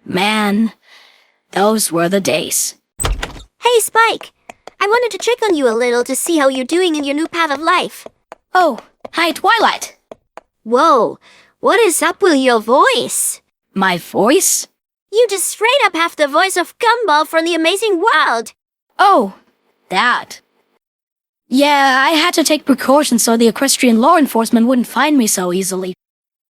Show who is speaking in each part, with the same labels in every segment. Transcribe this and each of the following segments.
Speaker 1: Man, those were the days.
Speaker 2: Hey, Spike! I wanted to check on you a little to see how you're doing in your new path of life.
Speaker 1: Oh, hi, Twilight.
Speaker 2: Whoa, what is up with your voice?
Speaker 1: My voice?
Speaker 2: You just straight up have the voice of Gumball from The Amazing World.
Speaker 1: Oh, that. Yeah, I had to take precautions so the equestrian law enforcement wouldn't find me so easily.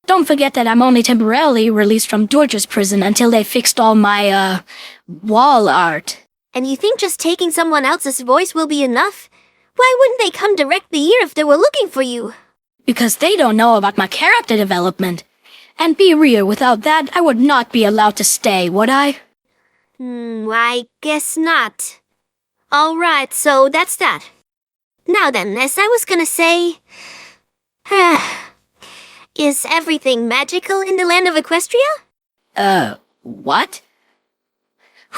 Speaker 1: Don't forget that I'm only temporarily released from Dorge's prison until they fixed all my, wall art.
Speaker 2: And you think just taking someone else's voice will be enough? Why wouldn't they come directly here if they were looking for you?
Speaker 1: Because they don't know about my character development. And be real, without that, I would not be allowed to stay, would I?
Speaker 2: I guess not. Alright, so that's that. Now then, as I was gonna say... is everything magical in the land of Equestria?
Speaker 1: What?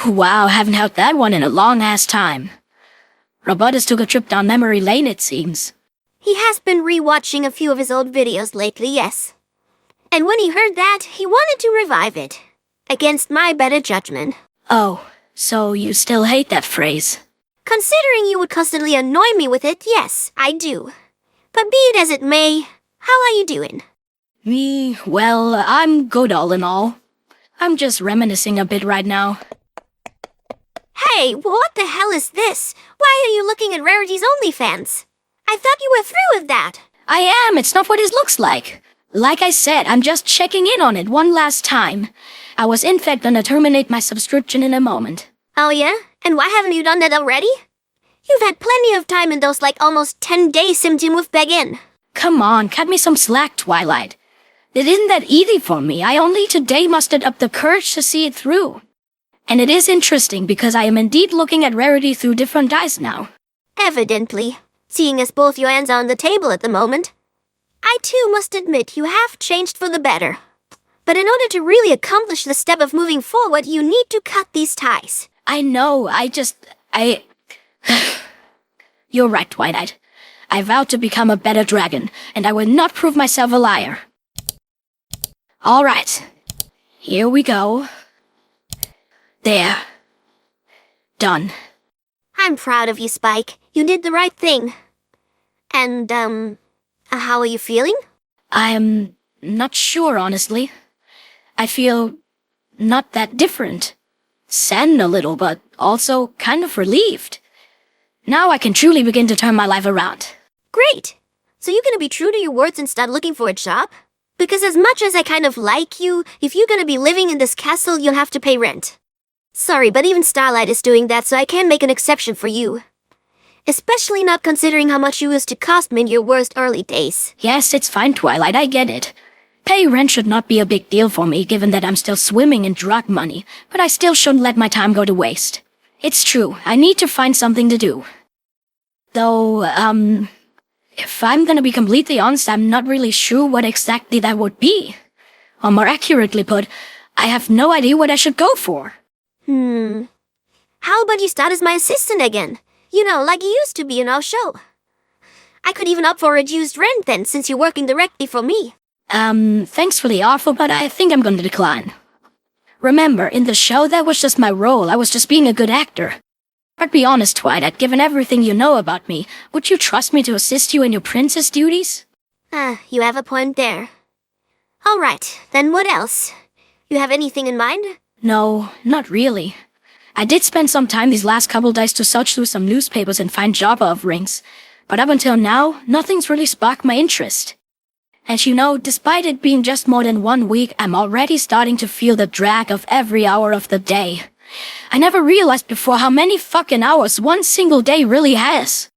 Speaker 1: Wow, haven't heard that one in a long-ass time. Robotus took a trip down memory lane, it seems.
Speaker 2: He has been re-watching a few of his old videos lately, yes. And when he heard that, he wanted to revive it. Against my better judgment.
Speaker 1: Oh, so you still hate that phrase?
Speaker 2: Considering you would constantly annoy me with it, yes, I do. But be it as it may, how are you doing?
Speaker 1: Me, well, I'm good all in all. I'm just reminiscing a bit right now.
Speaker 2: Hey, what the hell is this? Why are you looking at Rarity's OnlyFans? I thought you were through with that.
Speaker 1: I am, it's not what it looks like. Like I said, I'm just checking in on it one last time. I was in fact gonna terminate my subscription in a moment.
Speaker 2: Oh yeah? And why haven't you done that already? You've had plenty of time in those almost 10 days since you moved back in.
Speaker 1: Come on, cut me some slack, Twilight. It isn't that easy for me. I only today mustered up the courage to see it through. And it is interesting because I am indeed looking at Rarity through different eyes now.
Speaker 2: Evidently, seeing as both your hands are on the table at the moment. I too must admit you have changed for the better. But in order to really accomplish the step of moving forward, you need to cut these ties.
Speaker 1: I know, You're right, Twilight. I vowed to become a better dragon, and I will not prove myself a liar. All right, here we go. There. Done.
Speaker 2: I'm proud of you, Spike. You did the right thing. And, how are you feeling?
Speaker 1: I'm not sure, honestly. I feel not that different. Saddened a little, but also kind of relieved. Now I can truly begin to turn my life around.
Speaker 2: Great! So you're gonna be true to your words and start looking for a job? Because as much as I kind of like you, if you're gonna be living in this castle, you'll have to pay rent. Sorry, but even Starlight is doing that, so I can't make an exception for you. Especially not considering how much you used to cost me in your worst early days.
Speaker 1: Yes, it's fine, Twilight, I get it. Pay rent should not be a big deal for me, given that I'm still swimming in drug money, but I still shouldn't let my time go to waste. It's true, I need to find something to do. Though, if I'm gonna be completely honest, I'm not really sure what exactly that would be. Or more accurately put, I have no idea what I should go for.
Speaker 2: How about you start as my assistant again? You know, like you used to be in our show. I could even opt for reduced rent then, since you're working directly for me.
Speaker 1: Thanks for the offer, but I think I'm gonna decline. Remember, in the show, that was just my role. I was just being a good actor. But be honest, Twilight, given everything you know about me, would you trust me to assist you in your princess duties?
Speaker 2: You have a point there. Alright, then what else? You have anything in mind?
Speaker 1: No, not really. I did spend some time these last couple days to search through some newspapers and find job offerings. But up until now, nothing's really sparked my interest. And you know, despite it being just more than 1 week, I'm already starting to feel the drag of every hour of the day. I never realized before how many fucking hours one single day really has.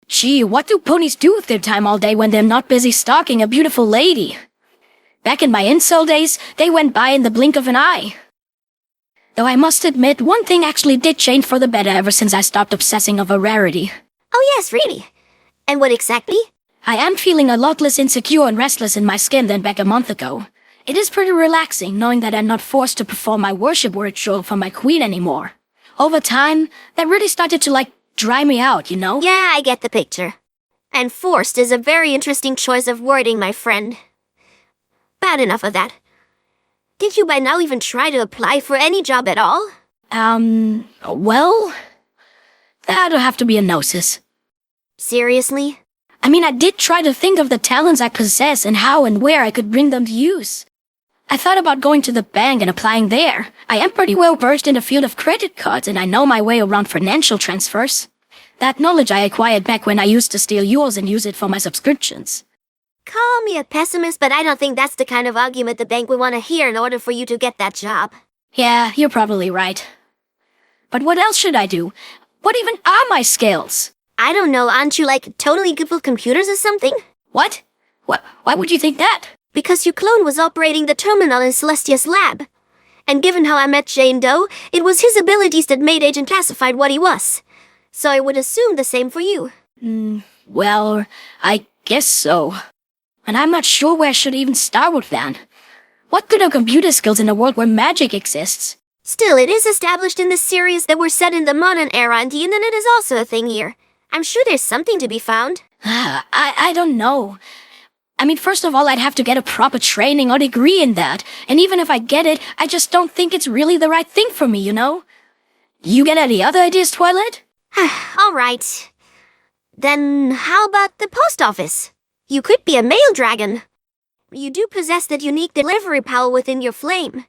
Speaker 1: Gee, what do ponies do with their time all day when they're not busy stalking a beautiful lady? Back in my incel days, they went by in the blink of an eye. Though I must admit, one thing actually did change for the better ever since I stopped obsessing over Rarity.
Speaker 2: Oh yes, really? And what exactly?
Speaker 1: I am feeling a lot less insecure and restless in my skin than back a month ago. It is pretty relaxing knowing that I'm not forced to perform my worship ritual for my queen anymore. Over time, that really started to dry me out, you know?
Speaker 2: Yeah, I get the picture. And forced is a very interesting choice of wording, my friend. Bad enough of that. Did you by now even try to apply for any job at all?
Speaker 1: Well, that'll have to be a gnosis.
Speaker 2: Seriously?
Speaker 1: I mean, I did try to think of the talents I possess and how and where I could bring them to use. I thought about going to the bank and applying there. I am pretty well versed in the field of credit cards and I know my way around financial transfers. That knowledge I acquired back when I used to steal yours and use it for my subscriptions.
Speaker 2: Call me a pessimist, but I don't think that's the kind of argument the bank would want to hear in order for you to get that job.
Speaker 1: Yeah, you're probably right. But what else should I do? What even are my skills?
Speaker 2: I don't know, aren't you like totally good with computers or something?
Speaker 1: What? Why would you think that?
Speaker 2: Because your clone was operating the terminal in Celestia's lab. And given how I met Jane Doe, it was his abilities that made Agent Classified what he was. So I would assume the same for you.
Speaker 1: Well, I guess so. And I'm not sure where I should even start with that. What good are computer skills in a world where magic exists?
Speaker 2: Still, it is established in the series that we're set in the modern era and the internet is also a thing here. I'm sure there's something to be found.
Speaker 1: I don't know. I mean, first of all, I'd have to get a proper training or degree in that. And even if I get it, I just don't think it's really the right thing for me, you know? You get any other ideas, Twilight?
Speaker 2: All right. Then how about the post office? You could be a mail dragon. You do possess that unique delivery power within your flame.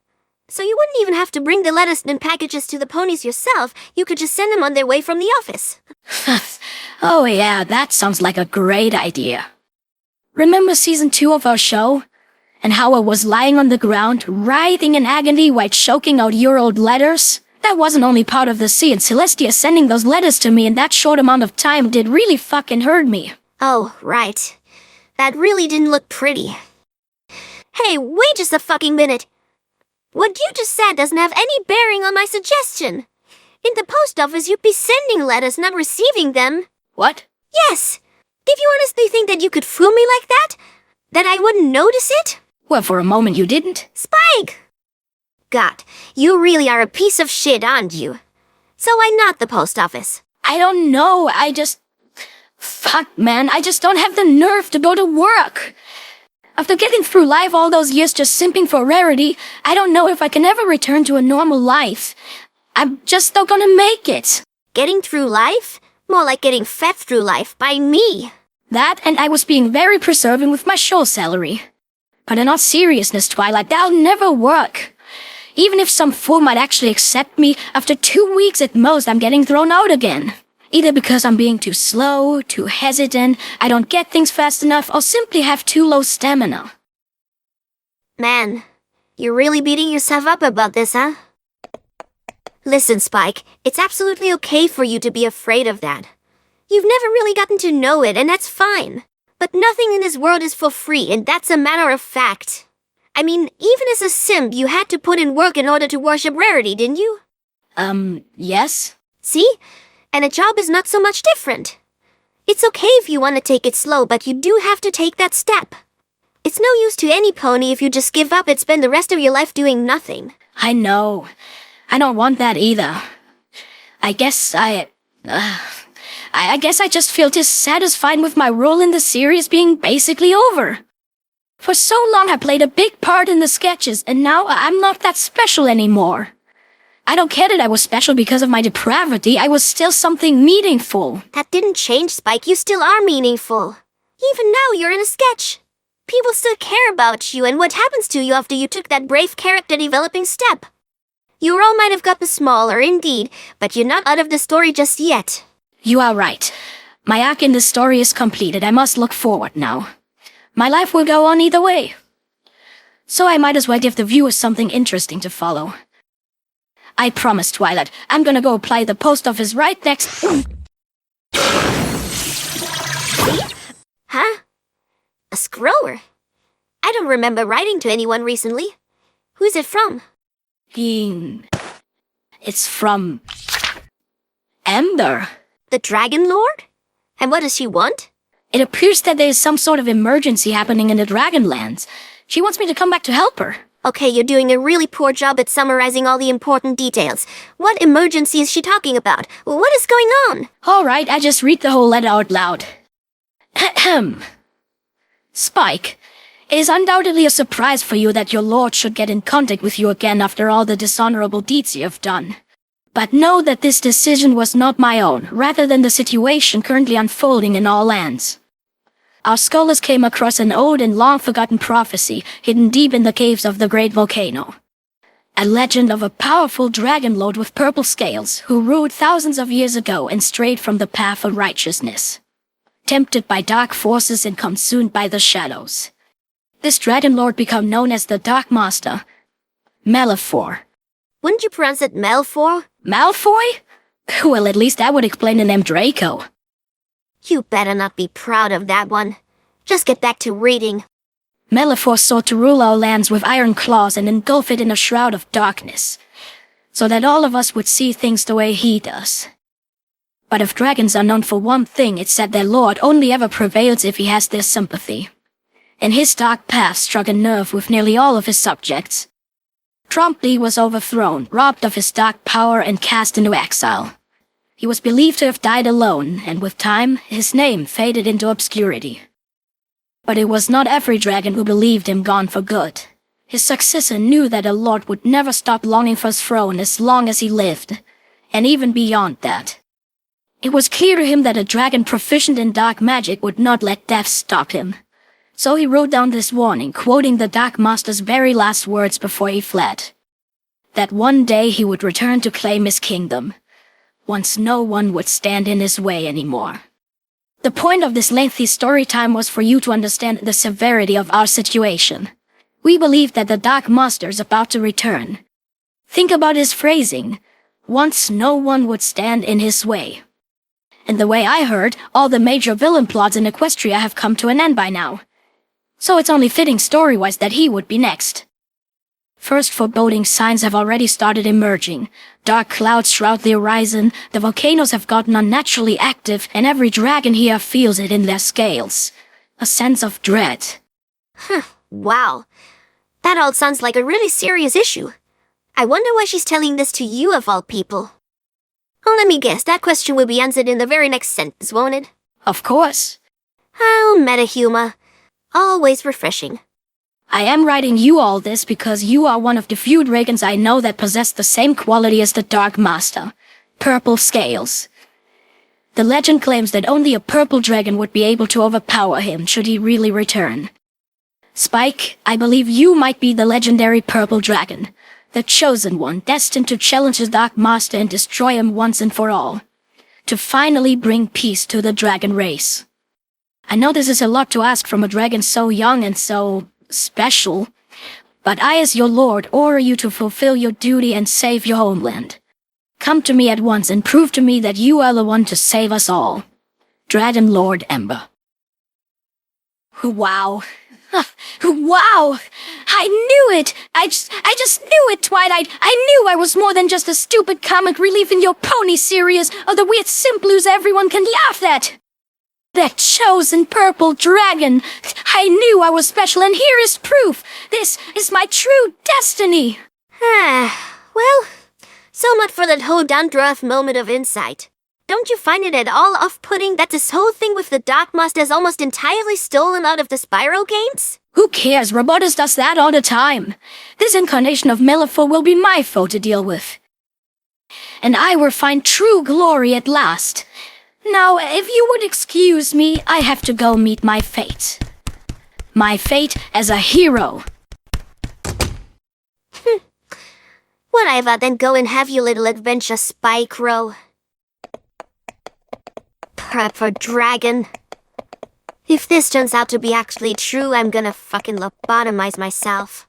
Speaker 2: So you wouldn't even have to bring the letters and packages to the ponies yourself. You could just send them on their way from the office.
Speaker 1: Oh yeah, that sounds like a great idea. Remember season 2 of our show? And how I was lying on the ground, writhing in agony while choking out your old letters? That wasn't only part of the sea, and Celestia sending those letters to me in that short amount of time did really fucking hurt me.
Speaker 2: Oh, right. That really didn't look pretty. Hey, wait just a fucking minute. What you just said doesn't have any bearing on my suggestion. In the post office, you'd be sending letters, not receiving them.
Speaker 1: What?
Speaker 2: Yes. Did you honestly think that you could fool me like that? That I wouldn't notice it?
Speaker 1: Well, for a moment you didn't.
Speaker 2: Spike! God, you really are a piece of shit, aren't you? So why not the post office?
Speaker 1: I don't know, Fuck, man, I just don't have the nerve to go to work. After getting through life all those years just simping for rarity, I don't know if I can ever return to a normal life. I'm just not gonna make it.
Speaker 2: Getting through life? More like getting fed through life by me.
Speaker 1: That, and I was being very preserving with my show salary. But in all seriousness, Twilight, that'll never work. Even if some fool might actually accept me, after 2 weeks at most, I'm getting thrown out again. Either because I'm being too slow, too hesitant, I don't get things fast enough, or simply have too low stamina.
Speaker 2: Man, you're really beating yourself up about this, huh? Listen, Spike, it's absolutely okay for you to be afraid of that. You've never really gotten to know it, and that's fine. But nothing in this world is for free, and that's a matter of fact. I mean, even as a simp, you had to put in work in order to worship rarity, didn't you?
Speaker 1: Yes?
Speaker 2: See? And a job is not so much different. It's okay if you want to take it slow, but you do have to take that step. It's no use to any pony if you just give up and spend the rest of your life doing nothing.
Speaker 1: I know. I don't want that either. I guess I guess I just feel dissatisfied with my role in the series being basically over. For so long I played a big part in the sketches, and now I'm not that special anymore. I don't care that I was special because of my depravity. I was still something meaningful.
Speaker 2: That didn't change, Spike. You still are meaningful. Even now, you're in a sketch. People still care about you and what happens to you after you took that brave character developing step. Your role might have gotten smaller, indeed, but you're not out of the story just yet.
Speaker 1: You are right. My arc in the story is completed. I must look forward now. My life will go on either way. So I might as well give the viewers something interesting to follow. I promise, Twilight, I'm gonna go apply at the post office right next...
Speaker 2: Huh? A scroller? I don't remember writing to anyone recently. Who's it from?
Speaker 1: It's from... Ember.
Speaker 2: The Dragon Lord? And what does she want?
Speaker 1: It appears that there is some sort of emergency happening in the Dragonlands. She wants me to come back to help her.
Speaker 2: Okay, you're doing a really poor job at summarizing all the important details. What emergency is she talking about? What is going on?
Speaker 1: All right, I just read the whole letter out loud. Ahem. Spike, It is undoubtedly a surprise for you that your lord should get in contact with you again after all the dishonorable deeds you have done. But know that this decision was not my own, rather than the situation currently unfolding in all lands. Our scholars came across an old and long-forgotten prophecy hidden deep in the caves of the great volcano. A legend of a powerful dragon lord with purple scales who ruled thousands of years ago and strayed from the path of righteousness. Tempted by dark forces and consumed by the shadows. This dragon lord became known as the Dark Master, Malefor.
Speaker 2: Wouldn't you pronounce it Malfoy?
Speaker 1: Malfoy? Well, at least that would explain the name Draco.
Speaker 2: You better not be proud of that one. Just get back to reading.
Speaker 1: Malefor sought to rule our lands with iron claws and engulf it in a shroud of darkness, so that all of us would see things the way he does. But if dragons are known for one thing, it's that their lord only ever prevails if he has their sympathy. And his dark past struck a nerve with nearly all of his subjects. Promptly was overthrown, robbed of his dark power and cast into exile. He was believed to have died alone, and with time, his name faded into obscurity. But it was not every dragon who believed him gone for good. His successor knew that a lord would never stop longing for his throne as long as he lived, and even beyond that. It was clear to him that a dragon proficient in dark magic would not let death stop him. So he wrote down this warning, quoting the Dark Master's very last words before he fled. That one day he would return to claim his kingdom, once no one would stand in his way anymore. The point of this lengthy story time was for you to understand the severity of our situation. We believe that the Dark Master is about to return. Think about his phrasing, once no one would stand in his way. And the way I heard, all the major villain plots in Equestria have come to an end by now. So it's only fitting story-wise that he would be next. First foreboding signs have already started emerging. Dark clouds shroud the horizon, the volcanoes have gotten unnaturally active, and every dragon here feels it in their scales. A sense of dread.
Speaker 2: Wow. That all sounds like a really serious issue. I wonder why she's telling this to you of all people. Oh, let me guess, that question will be answered in the very next sentence, won't it?
Speaker 1: Of course.
Speaker 2: Oh, meta-humor. Always refreshing.
Speaker 1: I am writing you all this because you are one of the few dragons I know that possess the same quality as the Dark Master. Purple scales. The legend claims that only a purple dragon would be able to overpower him should he really return. Spike, I believe you might be the legendary purple dragon. The chosen one, destined to challenge the Dark Master and destroy him once and for all. To finally bring peace to the dragon race. I know this is a lot to ask from a dragon so young and so special, but I as your lord order you to fulfill your duty and save your homeland. Come to me at once and prove to me that you are the one to save us all. Dragon Lord Ember. Wow. Wow! I knew it! I just knew it, Twilight! I knew I was more than just a stupid comic relief in your pony series or the weird simploos everyone can laugh at! That chosen purple dragon! I knew I was special, and here is proof! This is my true destiny!
Speaker 2: Well, so much for that whole down-to-earth moment of insight. Don't you find it at all off-putting that this whole thing with the Dark Master is almost entirely stolen out of the Spyro games?
Speaker 1: Who cares? Robotus does that all the time. This incarnation of Malefor will be my foe to deal with. And I will find true glory at last. Now, if you would excuse me, I have to go meet my fate. My fate as a hero.
Speaker 2: Whatever, then go and have your little adventure, Spycrow. Purple dragon. If this turns out to be actually true, I'm gonna fucking lobotomize myself.